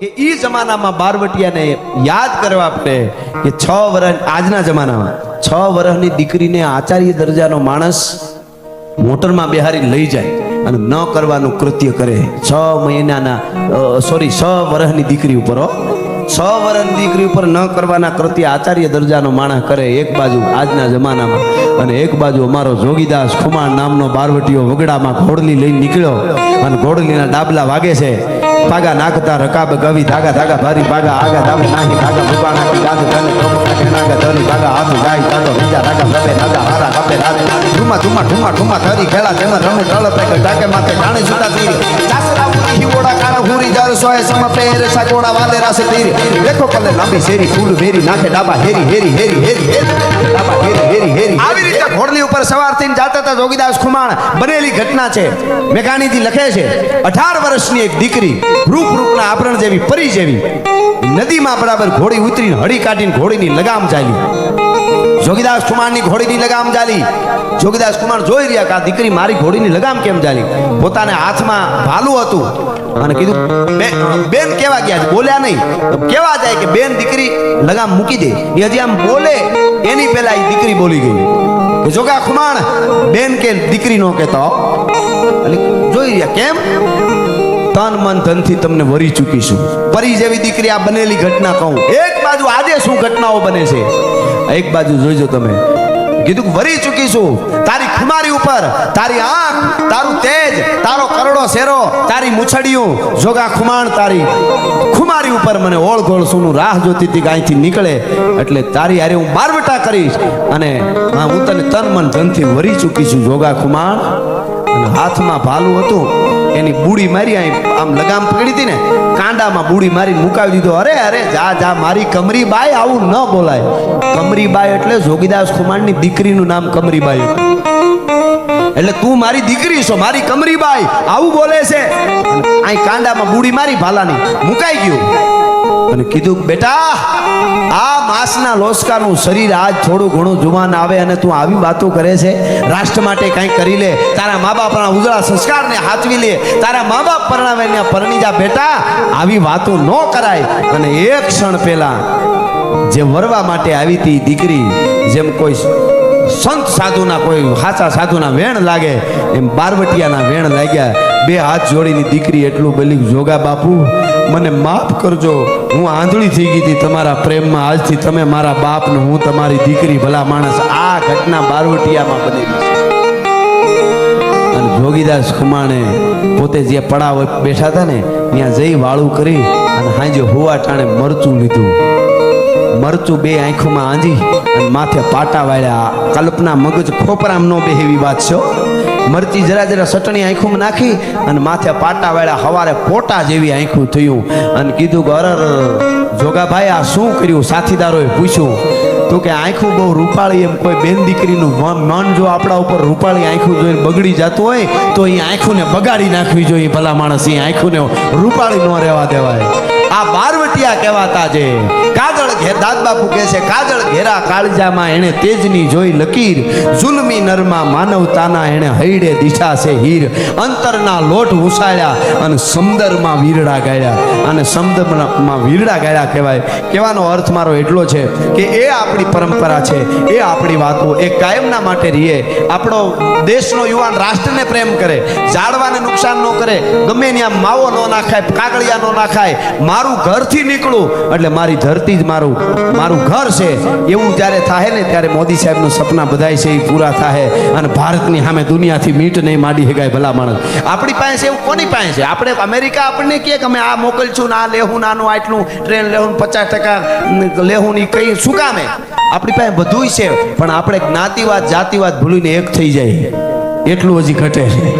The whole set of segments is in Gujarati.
કે ઈ જમાનામાં બારવટિયાને યાદ કરવા પડે કે 6 વર્ષ આજના જમાનામાં 6 વર્ષની દીકરીને આચાર્ય દરજાનો માણસ મોટરમાં બેહારી લઈ જાય અને ન કરવાનું કૃત્ય કરે 6 મહિનાના 6 વર્ષની દીકરી ઉપર 6 વર્ષની દીકરી ઉપર ન કરવાના કૃત્ય આચાર્ય દરજાનો માણસ કરે એક બાજુ આજના જમાનામાં અને એક બાજુ અમારો જોગીદાસ ખુમાણ નામનો બારવટીયો વગડામાં ઘોડલી લઈને નીકળ્યો અને ઘોડલીના ડાબલા વાગે છે પાગા નાખતા રકાબ ગવી ધાગા ધાગા ભારી પાગા આગા ધાબે નાહી ધાગા ભૂપાણા ગાદ ધને નાગા ધની પાગા હાથ જાય કાતો બીજા ધાગા ગબે નાગા હારા ગબે નારે ઠુમા ઠુમા ઠુમા ઠુમા ધરી ખેલા તેમાં રમે તળપ કે ડાકે માથે ડાણે સુતા તીર ચાસરા ઉડી ઓડા કાળા હુરી જાર સોય સમ પેર સાકોડા વાલે રાસે તીર દેખો કલે લાંબી શેરી ફૂલ વેરી નાખે ડાબા હેરી હેરી હેરી હેરી ડાબા હેરી હેરી હેરી આવી રીતે ઘોડલી ઉપર સવાર થઈને જાતા હતા જોગીદાસ ખુમાણ બનેલી ઘટના છે મેઘાણીજી લખે છે 18 વર્ષની એક દીકરી રૂપના આભરણ જેવી પરી જેવી નદીમાં બરાબર ઘોડી ઉતરીને હળી કાઢીને ઘોડીની લગામ ચાલી જોગીદાસ ખુમાણની ઘોડીની લગામ ચાલી જોગીદાસ ખુમાણ જોઈ રહ્યા કે આ દીકરી મારી ઘોડીની લગામ કેમ ચાલી પોતાને હાથમાં ભાલું હતું અને કીધું બેન કેવા ગયા બોલ્યા નહીં કેવા જાય કે બેન દીકરી લગામ મૂકી દે એ હજી આમ બોલે એની પહેલા એ દીકરી બોલી ગઈ કે જોગા ખુમાણ બેન કે દીકરી નો કહેતો એટલે જોઈ રહ્યા કેમ તન મન ધનથી તમને વરી ચૂકીશું પરી જેવી દીકરી આ બનેલી ઘટના કહું એક બાજુ આજે શું ઘટનાઓ બને છે એક બાજુ જોઈજો તમે કીધું વરી ચૂકીશું તારી ખુમારી ઉપર તારી આંખ તારું તેજ તારો કરડો શેરો તારી મૂછડિયું જોગા ખુમાણ તારી ખુમારી ઉપર મને ઓળ ગોળ સુનું રાહ જોતી હતી ગાયથી નીકળે એટલે તારી હારે હું બારવટા કરીશ અને હું તને તન મન ધનથી વરી ચૂકીશું જોગા ખુમાણ અને હાથમાં ભાલું હતું એની બુડી મારી આમ લગામ પકડી હતી ને કાંડામાં બુડી મારી મુકાવી દીધો અરે અરે જા જા મારી કમરીબાઈ આવું ન બોલાય કમરીબાઈ એટલે જોગીદાસ ખુમાણની દીકરીનું નામ કમરીબાઈ એટલે તું મારી દીકરી છો મારી કમરીબાઈ આવું બોલે છે અહીં કાંડામાં બુડી મારી ભાલાની મુકાઈ ગયું અને કીધું બેટા આ માંસના લોસકાનું શરીર આજ થોડું ઘણું જુવાન આવે અને તું આવી વાતો કરે છે રાષ્ટ્ર માટે કંઈક કરી લે તારા મા બાપના ઉજળા સંસ્કારને હાથવી લે તારા મા બાપ પરણાવીને પરણી જા બેટા આવી વાતો ન કરાય અને એક ક્ષણ પહેલા જે વરવા માટે આવી હતી દીકરી જેમ કોઈ સંત સાધુના કોઈ હાચા સાધુના વેણ લાગે એમ બારવટિયાના વેણ લાગ્યા બે હાથ જોડીની દીકરી એટલું બોલી જોગા બાપુ મને માફ કરજો હું આંધળી થઈ ગઈ હતી તમારા પ્રેમમાં આજથી તમે મારા બાપ ને હું તમારી દીકરી ભલા માણસ આ ઘટના બારવટિયામાં બનેલી છે અને જોગીદાસ ખુમાણે પોતે જે પડાવ બેઠા હતા ને ત્યાં જઈ વાળું કરી અને હાંજે હોવા ટાણે મરચું લીધું મરચું બે આંખોમાં આંજી અને માથે પાટા વાળ્યા કલ્પના મગજ ખોપરામ નો બે એવી વાત છે મરચી જરા જરા સટણી આંખોમાં નાખી અને માથે પાટા વાળ્યા હવારે પોટા જેવી આંખું થયું અને કીધું કે અરર જોગાભાઈ આ શું કર્યું સાથીદારોએ પૂછ્યું તો કે આંખું બહુ રૂપાળી એમ કોઈ બેન દીકરીનું મન જો આપણા ઉપર રૂપાળી આંખું જોઈને બગડી જતું હોય તો એ આંખુંને બગાડી નાખવી જોઈએ ભલા માણસ એ આંખુંને રૂપાળી ન રહેવા દેવાય આ બારવટિયા કહેવાતા છે કાજળ ઘેર દાદ બાપુ કહે છે કાજળ ઘેરા કાળજામાં એને તેજની જોઈ લકીર જુલમી નરમાં માનવતાના એને હૈડે દિશા છે હીર અંતરના લોટ ઉછાળ્યા અને સમદરમાં વીરડા ગાળ્યા અને સમદરમાં વીરડા ગાળ્યા કહેવાય કહેવાનો અર્થ મારો એટલો છે કે એ આપણી પરંપરા છે એ આપણી વાતો એ કાયમના માટે રહીએ આપણો દેશનો યુવાન રાષ્ટ્રને પ્રેમ કરે ઝાડવાને નુકસાન ન કરે ગમે ત્યાં માવો ન નાખાય કાગળિયા ન નાખાય મારું ઘરથી નીકળું એટલે મારી ધરતી જ મારું ઘર છે એવું જ્યારે થાય ને ત્યારે મોદી સાહેબનું સપના બધાય છે એ પૂરા થાય અને ભારતની સામે દુનિયાથી મીટ નહીં માંડી શકાય ભલા માણસ આપણી પાસે એવું કોની પાસે છે આપણે અમેરિકા આપણને કહે કે અમે આ મોકલશું ને આ લેહું નાનું આટલું ટ્રેન લેહું 50% લેહું ની કઈ શું કામે આપણી પાસે બધું છે પણ આપણે જ્ઞાતિવાદ જાતિવાદ ભૂલીને એક થઈ જાય એટલું હજી ઘટે છે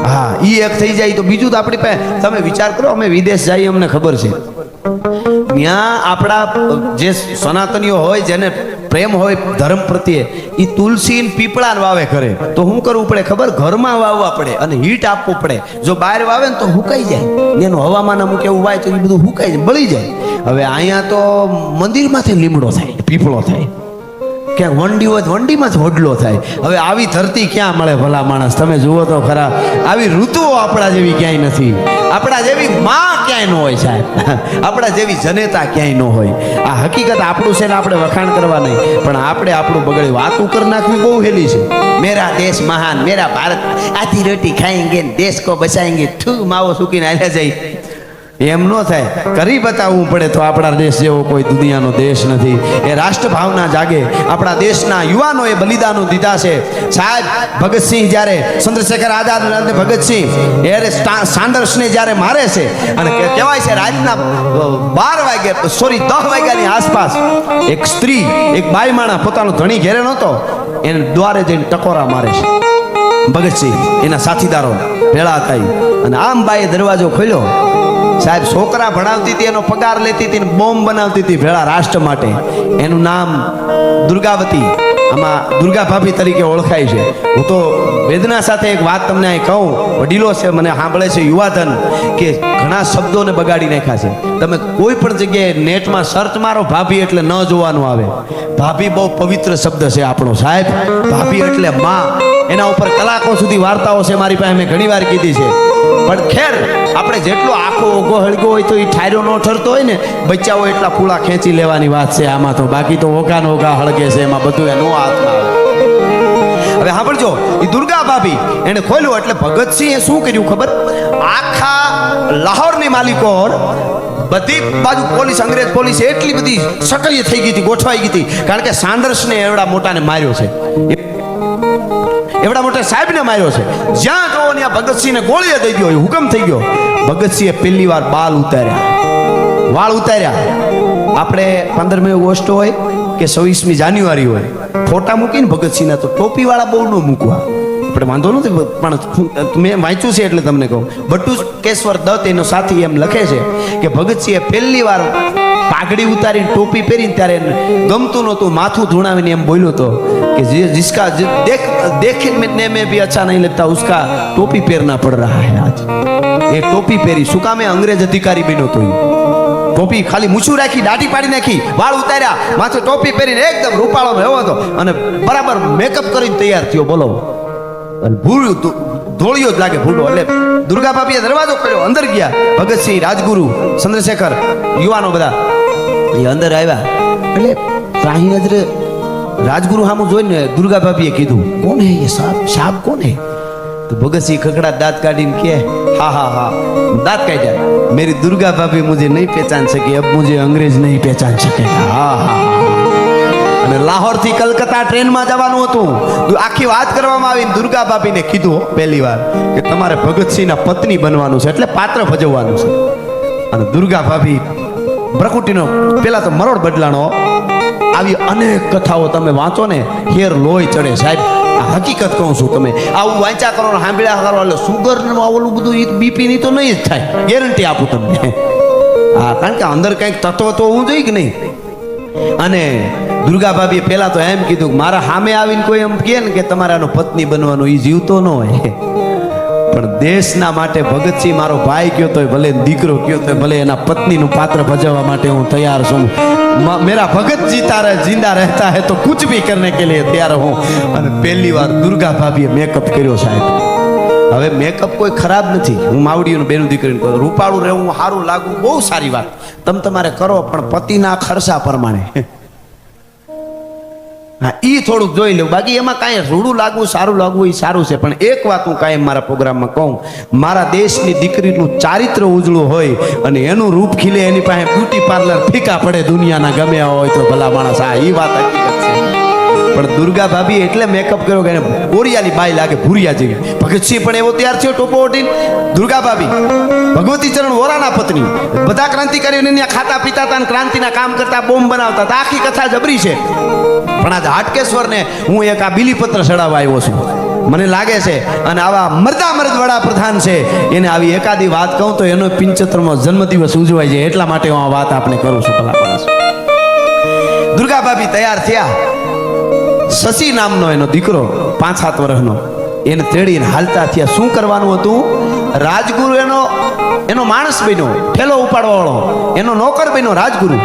હા ઈ એક થઈ જાય તો બીજું તો આપણી પાસે તમે વિચાર કરો અમે વિદેશ જઈએ અમને ખબર છે ત્યાં આપણા જે સનાતનીઓ હોય જેને પ્રેમ હોય ધર્મ પ્રત્યે એ તુલસી પીપળા વાવે કરે તો શું કરવું પડે ખબર ઘરમાં વાવવા પડે અને હીટ આપવું પડે જો બહાર વાવે ને તો હુકાઈ જાય એનું હવામાન અમુક એવું વાય તો એ બધું હુકાઈ જાય બળી જાય હવે અહીંયા તો મંદિરમાંથી લીમડો થાય પીપળો થાય ક્યાંક વંડી હોય તો વંડીમાં જ હોડલો થાય. હવે આવી ધરતી ક્યાં મળે ભલા માણસ? તમે જુઓ તો ખરા, આવી ઋતુઓ આપણા જેવી ક્યાંય નથી. આપણા જેવી માં ક્યાંય ન હોય સાહેબ, આપણા જેવી જનેતા ક્યાંય ન હોય. આ હકીકત આપણું છે ને આપણે વખાણ કરવા નહીં, પણ આપણે આપણું બગડે વાતું કરી નાખવી બહુ હેલી છે. મેરા દેશ મહાન, મેરા ભારત, આથી રોટી ખાएंगे દેશ કો બચાएंगे. ઠૂ માવો સૂકીને આલ્યા જાય. એમ ન થાય, કરી બતાવવું પડે તો આપણા દેશ જેવો કોઈ દુનિયાનો દેશ નથી. એ રાષ્ટ્ર ભાવના જાગે. આપણા દેશના યુવાનોએ બલિદાનો દીધા છે સાહેબ. ભગતસિંહ જ્યારે ચંદ્રશેખર આઝાદ અને ભગતસિંહ ત્યારે સાંડર્સને જ્યારે મારે છે અને કહેવાય છે રાતના 12 વાગે, સોરી 10 વાગ્યાની આસપાસ એક સ્ત્રી, એક બાઈ માણા પોતાનો ધણી ઘેરે નહોતો, એને દ્વારે જઈને ટકોરા મારે છે. ભગતસિંહ એના સાથીદારો ભેળા થઈ અને આમ બાઈએ દરવાજો ખોલ્યો. સાહેબ છોકરા ભણાવતી હતી, એનો પગાર લેતી હતી, બોમ્બ બનાવતી હતી ભેળા રાષ્ટ્ર માટે. એનું નામ દુર્ગાવતી, આમાં દુર્ગા ભાભી તરીકે ઓળખાય છે. હું તો વેદના સાથે એક વાત તમને અહીં કહું, વડીલો છે મને સાંભળે છે, યુવાધન, કે ઘણા શબ્દોને બગાડી નાખ્યા છે. તમે કોઈ પણ જગ્યાએ નેટમાં સર્ચ મારો ભાભી એટલે ન જોવાનું આવે. ભાભી બહુ પવિત્ર શબ્દ છે આપણો સાહેબ. ભાભી એટલે માં. એના ઉપર કલાકો સુધી વાર્તાઓ છે મારી પાસે, મેં ઘણી વાર કીધી છે. પણ ખેર, આપણે જેટલો આખો ઓગો હળગો હોય તો એ ઠાર્યો ન ઠરતો હોય ને, બચ્ચા હોય એટલા ફૂલા ખેંચી લેવાની વાત છે આમાં તો. બાકી તો ઓગા હળગે છે, એમાં બધું એનો હાથમાં આવે. હવે સાંભળજો, એ દુર્ગા ભાભી એને ખોલ્યું એટલે ભગતસિંહે શું કર્યું ખબર? આખા લાહોરની માલિકો બધી બાજુ પોલીસ, અંગ્રેજ પોલીસ એટલી બધી સક્રિય થઈ ગઈ હતી, ગોઠવાઈ ગઈ હતી. કારણ કે સાંડર્સને એવડા મોટાને માર્યો છે, એવડા મોટા સાહેબને માર્યો છે. જ્યાં જોવો ત્યાં ભગતસિંહને ગોળીએ દઈ ગયો, હુકમ થઈ ગયો. ભગતસિંહે પહેલી વાર બાલ ઉતાર્યા, વાળ ઉતાર્યા. આપણે 15મી ઓગસ્ટ હોય કે 26મી જાન્યુઆરી હોય, ફોટા મૂકીને ભગતસિંહના તો ટોપી વાળા બહુ ન મૂકવા. આપણે વાંધો નથી, પણ મેં વાંચ્યું છે એટલે તમને કહું. બટુકેશ્વર દત્ત એનો સાથી એમ લખે છે કે ભગતસિંહે પહેલી વાર પાઘડી ઉતારીને ટોપી પહેરીને ત્યારે ગમતું નહોતું, માથું ધૂણાવીને એમ બોલ્યો હતો કે जिसका देखने में भी अच्छा नहीं लगता उसका टोपी पहनना पड़ रहा है आज. એ ટોપી પહેરી શું કામે? અંગ્રેજ અધિકારી બન્યો તો ટોપી ખાલી મૂછું રાખી, દાઢી પાડી નાખી, વાળ ઉતાર્યા, માથે ટોપી પહેરીને એકદમ રૂપાળો એવો હતો અને બરાબર મેકઅપ કરીને તૈયાર થયો. બોલો, અને ભૂલ્યું ધોળિયો જ લાગે ભૂલો. એટલે દુર્ગા ભાભીએ દરવાજો ખોલ્યો, અંદર ગયા. ભગતસિંહ, રાજગુરુ, ચંદ્રશેખર, યુવાનો બધા એ અંદર આવ્યા. એટલે ત્રાહી નજરે રાજગુરુ સામું જોઈને દુર્ગા ભાભીએ કીધું, કોણ હે ये સાહેબ કોણ હે? तो भगत सिंह खखड़ा दांत काटी के हा दांत काटा, मेरी दुर्गा भाभी मुझे नहीं पहचान सकी, अब मुझे अंग्रेज नहीं पहचान सकेगा. हा. અને લાહોર થી કલકત્તા ટ્રેનમાં જવાનું હતું. આખી વાત કરવામાં આવી. દુર્ગા ભાભીને કીધું પહેલી વાર કે તમારે ભગતસિંહના પત્ની બનવાનું છે, એટલે પાત્ર ભજવવાનું છે. અને દુર્ગા ભાભી બ્રકુટીનો પેલા તો મરોડ બદલાણો. આવી અનેક કથાઓ તમે વાંચો ને, હેર લોહી ચડે સાહેબ. હકીકત કહું છું, તમે આવું વાંચા કરો, સાંભળ્યા કરો, એટલે સુગર ને ઓલું બધું બીપી ની તો નહીં જ થાય, ગેરંટી આપું તમને. હા, કારણ કે અંદર કંઈક તત્વ તો હોવું જોઈએ કે નહીં. અને દુર્ગા ભાભીએ પહેલા તો એમ કીધું કે મારા સામે આવીને કોઈ એમ કહે ને કે તમારે આનો પત્ની બનવાનું, એ જીવતો ન હોય. પણ દેશના માટે ભગતસિંહ મારો ભાઈ કયો તો ભલે, દીકરો કયો તો ભલે, એના પત્નીનું પાત્ર ભજવવા માટે હું તૈયાર છું. मेरा भगत जिंदा रहता है तो कुछ भी करने के लिए तैयार हूं. અને પહેલી વાર દુર્ગા ભાભીએ મેકઅપ કર્યો સાહેબ. હવે મેકઅપ કોઈ ખરાબ નથી, હું માવડીઓનું બેનું દીકરીને કહું, રૂપાળું રહેવું, સારું લાગવું બહુ સારી વાત, તમે તમારે કરો, પણ પતિના ખર્ચા પ્રમાણે. હા, ઈ થોડુંક જોઈ લેવું. બાકી એમાં કાંઈ રૂડું લાગવું, સારું લાગવું એ સારું છે. પણ એક વાત હું કાયમ મારા પ્રોગ્રામમાં કહું, મારા દેશની દીકરીનું ચારિત્ર ઉજળું હોય અને એનું રૂપ ખીલે, એની પાસે બ્યુટી પાર્લર ફીકા પડે દુનિયાના ગમે હોય તો ભલા માણસ. હા, એ વાત હકીકત છે. પણ દુર્ગા ભાભી એટલે મેકઅપ કર્યો કે એને બોરિયાની બાઈ લાગે, ભૂરિયા જેવી. ભગતસિંહ પણ એવો તૈયાર થયો ટોપો ઓઢીને. દુર્ગા ભાભી ભગવતી ચરણ વોરાના પત્ની, બધા ક્રાંતિકારીઓને ખાતા પીતા હતા અને ક્રાંતિના કામ કરતા, બોમ્બ બનાવતા હતા. આખી કથા જબરી છે. પણ આ હાટકેશ્વરને હું એક આ બિલીપત્ર ચડાવવા આવ્યો છું. મને લાગે છે અને આવા મર્દ વડાપ્રધાન છે, એને આવી એકાદી વાત કહું તો એનો 75મો જન્મદિવસ ઉજવાય છે. એટલા માટે હું આ વાત આપણે કરું છું. દુર્ગા ભાભી તૈયાર થયા. શશી નામનો એનો દીકરો 5-7 વર્ષનો, એને તેડીને હાલતા થયા. શું કરવાનું હતું? રાજગુરુ એનો માણસ બન્યો, ઠેલો ઉપાડવા વાળો, એનો નોકર બન્યો રાજગુરુ.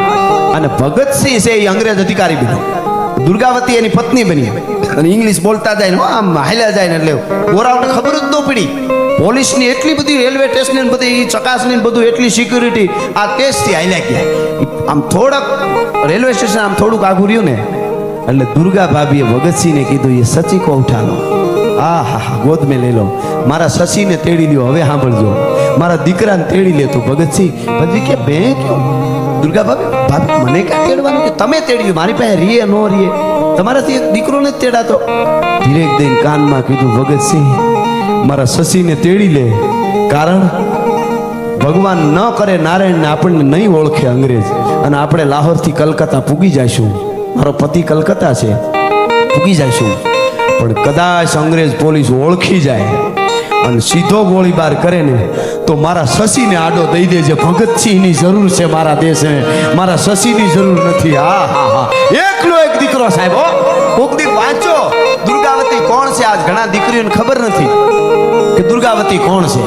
અને ભગતસિંહ છે એ અંગ્રેજ અધિકારી બન્યો. દુર્ગાવતી એની પત્ની બની અને ઇંગ્લિશ બોલતા જાય ને આમ હાલ્યા જાય ને એટલે ગોરાઓને ખબર જ ન પડી. પોલીસની એટલી બધી રેલવે સ્ટેશન ને બધી ચકાસણી ને બધું એટલી સિક્યુરિટી આ તેજથી હાલ્યા ગયા. આમ થોડક રેલવે સ્ટેશન આમ થોડુંક આઘું રહ્યું ને એટલે દુર્ગા ભાભીએ ભગતસિંહને કીધું એ સચી કો ઉઠાલો. હા હા હા ગોદ મેં લઈ લો. મારા શશીને તેડી લ્યો. હવે સાંભળજો, મારા દીકરાને તેડી લે. તો ભગતસિંહ પછી કે બે કેવું દુર્ગા ભાભી મને ક્યાં તેડવાનું કે તમે તેડી લો. મારી પાસે રીએ નો રીએ, તમારાથી એક દીકરો ને જ તેડાતો. ધીરે દઈને કાનમાં કીધું ભગતસિંહ મારા શશીને તેડી લે, કારણ ભગવાન ન કરે નારાયણને આપણને નહીં ઓળખે અંગ્રેજ અને આપણે લાહોરથી કલકત્તા પૂગી જઈશું. મારો પતિ કલકત્તા છે, પૂગી જઈશું. પણ કદાચ અંગ્રેજ પોલીસ ઓળખી જાય અને સીધો ગોળીબાર કરે ને તો મારા શશીને આડો દઈ દેજે. ભગતસિંહની જરૂર છે મારા દેશને, મારા શશીની જરૂર નથી. હા હા હા એકલો એક દીકરો સાહેબ. હો કોક દી વાંચો દુર્ગાવતી કોણ છે. આજ ઘણા દીકરીઓને ખબર નથી કે દુર્ગાવતી કોણ છે.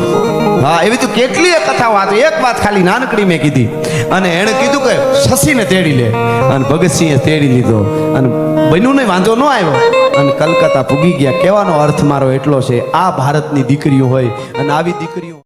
હા એવી તો કેટલીય કથાઓ. આ તો એક વાત ખાલી નાનકડી મેં કીધી અને એણે કીધું કે શશીને તેડી લે અને ભગતસિંહે તેડી લીધો અને બન્યું ને વાંધો ન આવ્યો અને કલકત્તા પૂગી ગયા. કહેવાનો અર્થ મારો એટલો છે, આ ભારતની દીકરીઓ હોય અને આવી દીકરીઓ